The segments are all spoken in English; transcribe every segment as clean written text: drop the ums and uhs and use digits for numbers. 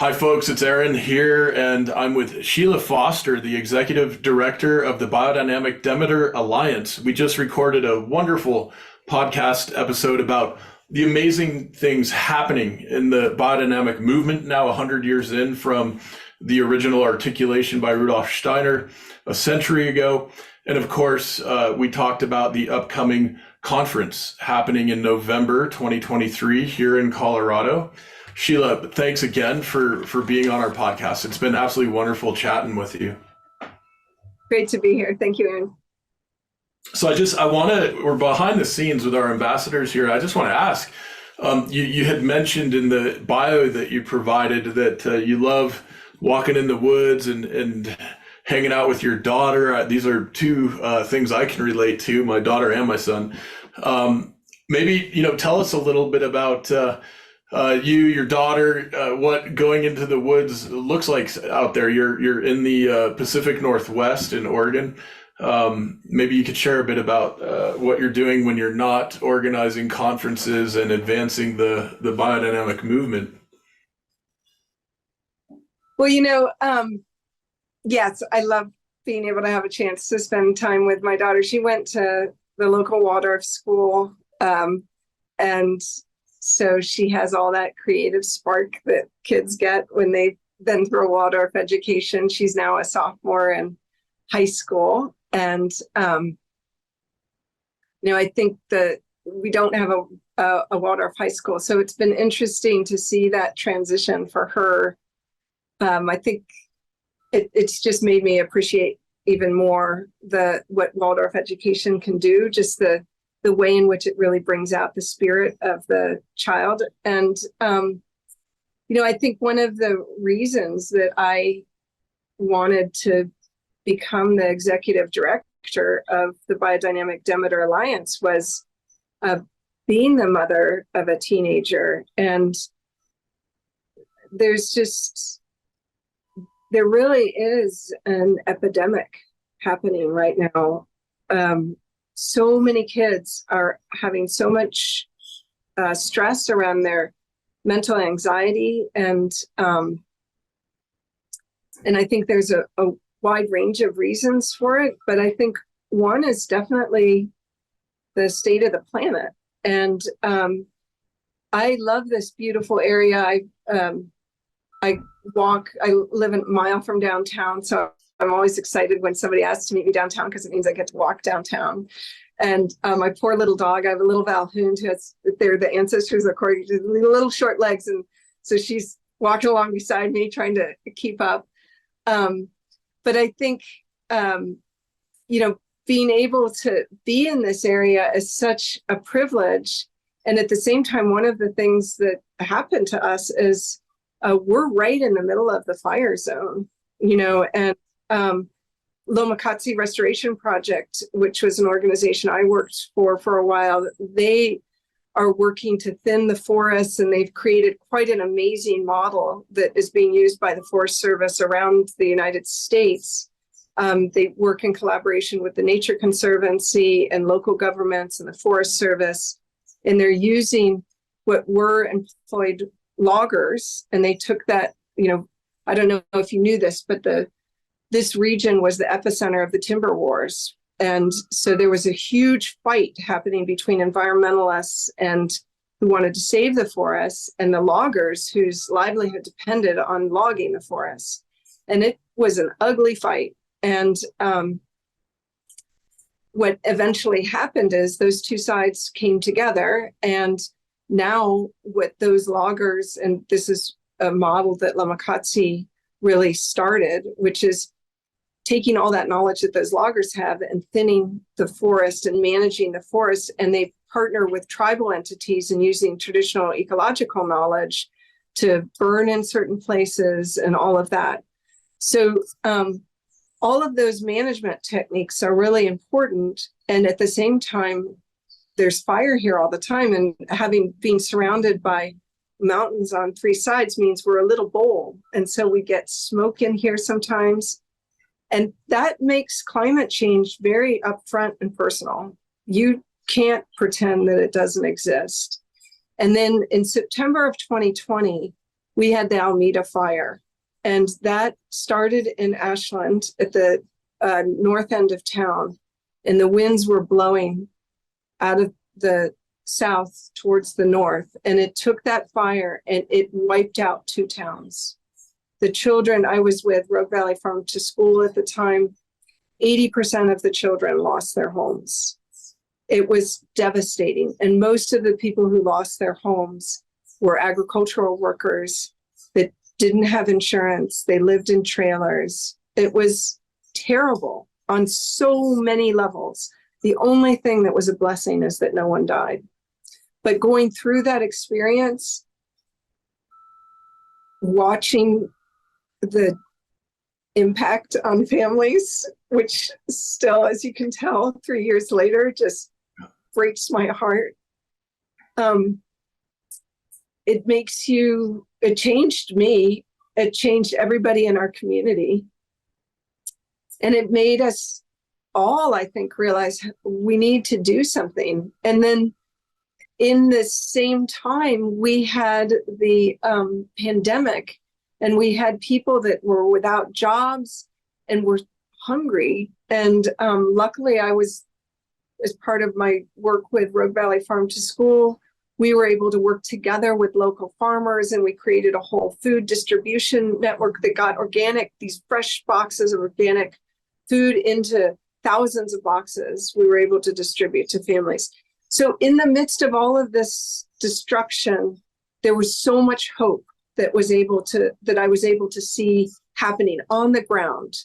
Hi, folks. It's Aaron here, and I'm with Sheila Foster, the Executive Director of the Biodynamic Demeter Alliance. We just recorded a wonderful podcast episode about the amazing things happening in the biodynamic movement now 100 years in from the original articulation by Rudolf Steiner a century ago. And of course, we talked about the upcoming conference happening in November 2023 here in Colorado. Sheila, thanks again for being on our podcast. It's been absolutely wonderful chatting with you. Great to be here. Thank you, Aaron. So we're behind the scenes with our ambassadors here. I just want to ask, you had mentioned in the bio that you provided that you love walking in the woods and hanging out with your daughter. These are two things I can relate to, my daughter and my son. Maybe, tell us a little bit about your daughter, what going into the woods looks like out there. You're in the Pacific Northwest in Oregon. Maybe you could share a bit about what you're doing when you're not organizing conferences and advancing the biodynamic movement. Well, yes, I love being able to have a chance to spend time with my daughter. She went to the local Waldorf school, and so she has all that creative spark that kids get when they've been through a Waldorf education. She's now a sophomore in high school. And, I think that we don't have a Waldorf high school. So it's been interesting to see that transition for her. I think it's just made me appreciate even more what Waldorf education can do, just the way in which it really brings out the spirit of the child. And, I think one of the reasons that I wanted to become the executive director of the Biodynamic Demeter Alliance was being the mother of a teenager. And there really is an epidemic happening right now. So many kids are having so much stress around their mental anxiety, and I think there's a wide range of reasons for it. But I think one is definitely the state of the planet. And I love this beautiful area. I live a mile from downtown, so I'm always excited when somebody asks to meet me downtown because it means I get to walk downtown. And my poor little dog, I have a little Valhound they're the ancestors of corgi, little short legs. And so she's walking along beside me trying to keep up. But I think, being able to be in this area is such a privilege. And at the same time, one of the things that happened to us is we're right in the middle of the fire zone, and Lomakatsi Restoration Project, which was an organization I worked for a while, they are working to thin the forests, and they've created quite an amazing model that is being used by the Forest Service around the United States. They work in collaboration with the Nature Conservancy and local governments and the Forest Service, and they're using what were employed loggers, and they took that, I don't know if you knew this, but this region was the epicenter of the timber wars. And so there was a huge fight happening between environmentalists and who wanted to save the forests and the loggers whose livelihood depended on logging the forests. And it was an ugly fight. And what eventually happened is those two sides came together, and now what those loggers, and this is a model that Lomakatsi really started, which is taking all that knowledge that those loggers have and thinning the forest and managing the forest. And they partner with tribal entities and using traditional ecological knowledge to burn in certain places and all of that. So all of those management techniques are really important. And at the same time, there's fire here all the time, and being surrounded by mountains on three sides means we're a little bowl. And so we get smoke in here sometimes. And that makes climate change very upfront and personal. You can't pretend that it doesn't exist. And then in September of 2020, we had the Almeida fire. And that started in Ashland at the north end of town. And the winds were blowing out of the south towards the north. And it took that fire and it wiped out 2 towns. The children I was with, Rogue Valley Farm to School at the time, 80% of the children lost their homes. It was devastating. And most of the people who lost their homes were agricultural workers that didn't have insurance. They lived in trailers. It was terrible on so many levels. The only thing that was a blessing is that no one died. But going through that experience, watching the impact on families, which still, as you can tell, 3 years later, just breaks my heart. It changed me. It changed everybody in our community. And it made us all, I think, realize we need to do something. And then in the same time, we had the pandemic, and we had people that were without jobs and were hungry. And luckily, I was, as part of my work with Rogue Valley Farm to School, we were able to work together with local farmers, and we created a whole food distribution network that got these fresh boxes of organic food into thousands of boxes we were able to distribute to families. So in the midst of all of this destruction, there was so much hope that I was able to see happening on the ground.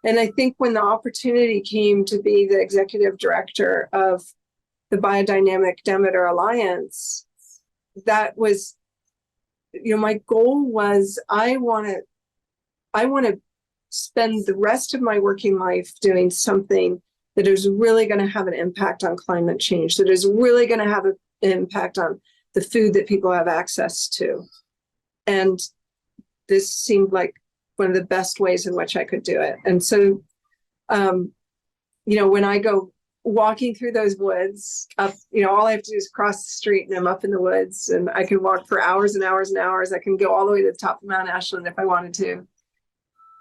And I think when the opportunity came to be the executive director of the Biodynamic Demeter Alliance, that was, my goal was I want to spend the rest of my working life doing something that is really going to have an impact on climate change, that is really going to have an impact on the food that people have access to. And this seemed like one of the best ways in which I could do it. And so, when I go walking through those woods up, all I have to do is cross the street and I'm up in the woods, and I can walk for hours and hours and hours. I can go all the way to the top of Mount Ashland if I wanted to.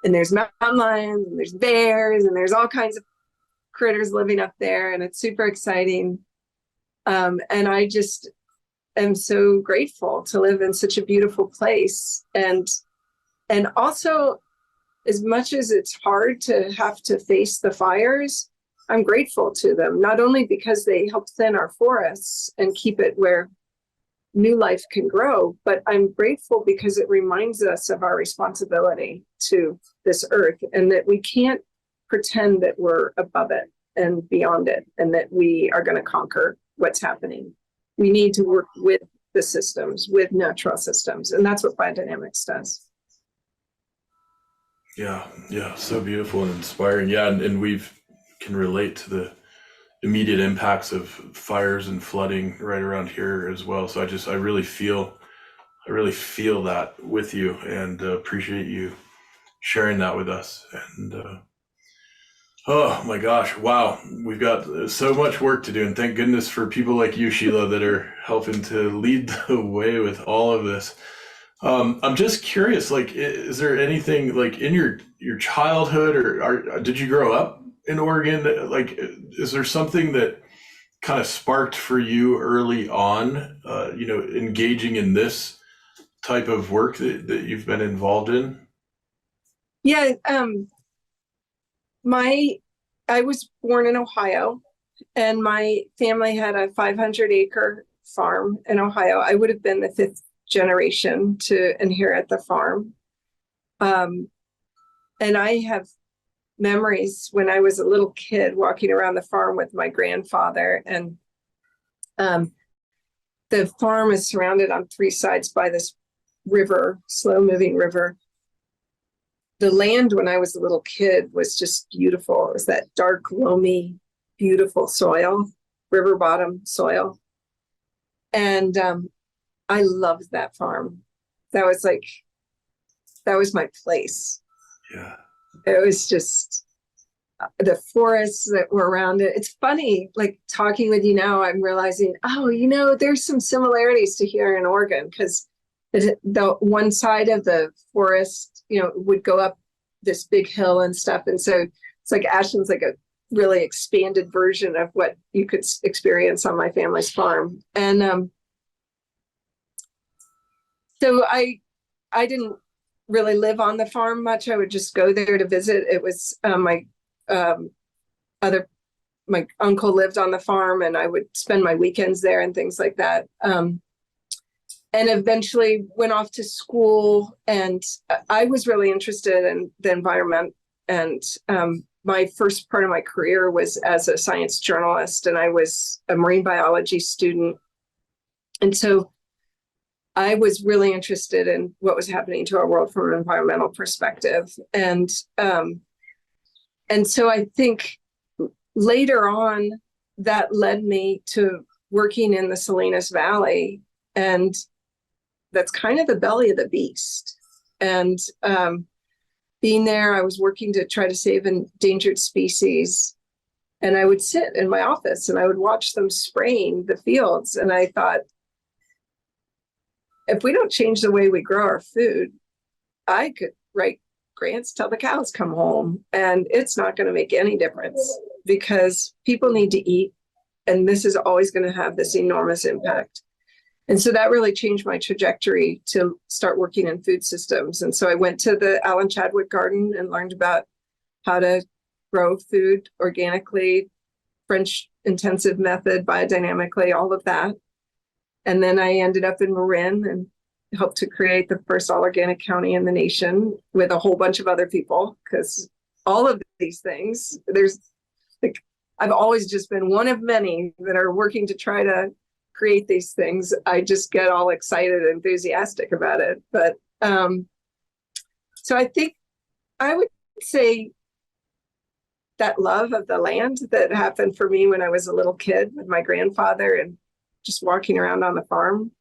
And there's mountain lions and there's bears and there's all kinds of critters living up there, and it's super exciting. And I just am so grateful to live in such a beautiful place. And also, as much as it's hard to have to face the fires, I'm grateful to them, not only because they help thin our forests and keep it where new life can grow, but I'm grateful because it reminds us of our responsibility to this earth, and that we can't pretend that we're above it and beyond it, and that we are going to conquer what's happening. We need to work with the systems, with natural systems, and that's what biodynamics does. Yeah, so beautiful and inspiring. Yeah, and can relate to the immediate impacts of fires and flooding right around here as well. So I really feel that with you, and appreciate you sharing that with us. And oh my gosh, wow, we've got so much work to do, and thank goodness for people like you, Sheila, that are helping to lead the way with all of this. I'm just curious, is there anything in your childhood, or did you grow up in Oregon? Is there something that kind of sparked for you early on, engaging in this type of work that you've been involved in? Yeah, I was born in Ohio, and my family had a 500-acre farm in Ohio. I would have been the 5th generation to inherit the farm. And I have memories when I was a little kid walking around the farm with my grandfather, and the farm is surrounded on 3 sides by this river, slow-moving river. The land when I was a little kid was just beautiful. It was that dark, loamy, beautiful soil, river bottom soil. And I loved that farm. That was my place. Yeah. It was just the forests that were around it. It's funny, talking with you now, I'm realizing, there's some similarities to here in Oregon, because the one side of the forest, would go up this big hill and stuff. And so it's like Ashland's like a really expanded version of what you could experience on my family's farm. And so I didn't really live on the farm much. I would just go there to visit. It was my uncle lived on the farm, and I would spend my weekends there and things like that. And eventually went off to school, and I was really interested in the environment. And my first part of my career was as a science journalist, and I was a marine biology student. And so I was really interested in what was happening to our world from an environmental perspective. And so I think later on that led me to working in the Salinas Valley, and that's kind of the belly of the beast. And being there, I was working to try to save endangered species. And I would sit in my office and I would watch them spraying the fields. And I thought, if we don't change the way we grow our food, I could write grants till the cows come home. And it's not going to make any difference, because people need to eat. And this is always going to have this enormous impact. And so that really changed my trajectory to start working in food systems. And so I went to the Alan Chadwick Garden and learned about how to grow food organically, French intensive method, biodynamically, all of that. And then I ended up in Marin and helped to create the first all organic county in the nation with a whole bunch of other people, because all of these things, I've always just been one of many that are working to try to create these things. I just get all excited and enthusiastic about it. But so I think I would say that love of the land that happened for me when I was a little kid with my grandfather and just walking around on the farm,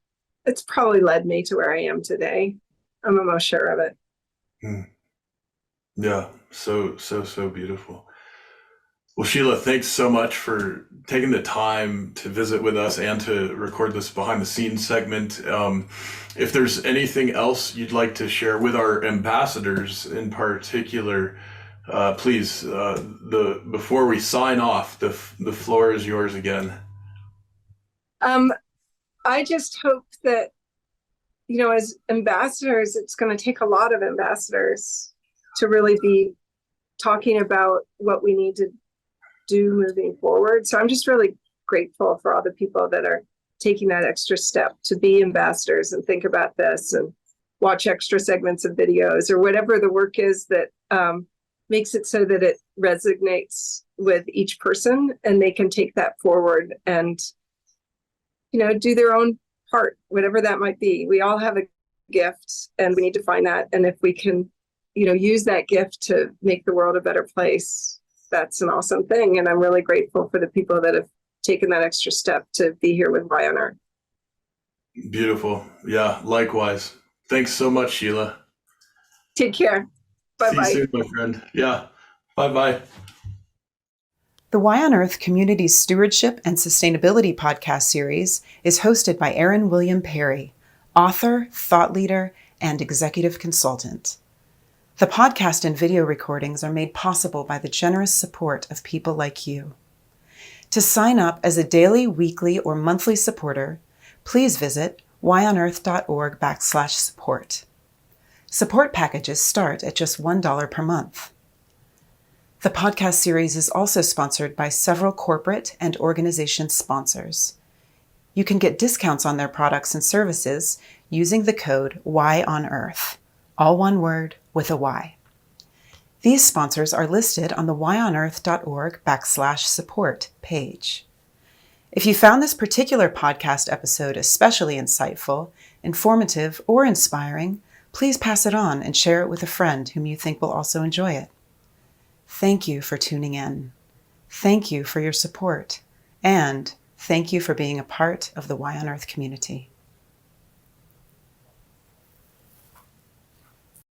it's probably led me to where I am today. I'm almost sure of it. Yeah, so beautiful. Well, Sheila, thanks so much for taking the time to visit with us and to record this behind the scenes segment. If there's anything else you'd like to share with our ambassadors in particular, please, before we sign off, the floor is yours again. I just hope that, as ambassadors, it's going to take a lot of ambassadors to really be talking about what we need to do moving forward. So I'm just really grateful for all the people that are taking that extra step to be ambassadors and think about this and watch extra segments of videos or whatever the work is that makes it so that it resonates with each person and they can take that forward and, do their own part, whatever that might be. We all have a gift and we need to find that. And if we can, use that gift to make the world a better place, that's an awesome thing. And I'm really grateful for the people that have taken that extra step to be here with Y on Earth. Beautiful. Yeah, likewise. Thanks so much, Sheila. Take care. Bye-bye. See you soon, my friend. Yeah. Bye-bye. The Y on Earth Community Stewardship and Sustainability podcast series is hosted by Aaron William Perry, author, thought leader, and executive consultant. The podcast and video recordings are made possible by the generous support of people like you. To sign up as a daily, weekly, or monthly supporter, please visit yonearth.org/support. Support packages start at just $1 per month. The podcast series is also sponsored by several corporate and organization sponsors. You can get discounts on their products and services using the code YONEARTH, all one word with a Y. These sponsors are listed on the yonearth.org/support page. If you found this particular podcast episode especially insightful, informative, or inspiring, please pass it on and share it with a friend whom you think will also enjoy it. Thank you for tuning in. Thank you for your support. And thank you for being a part of the Y on Earth community.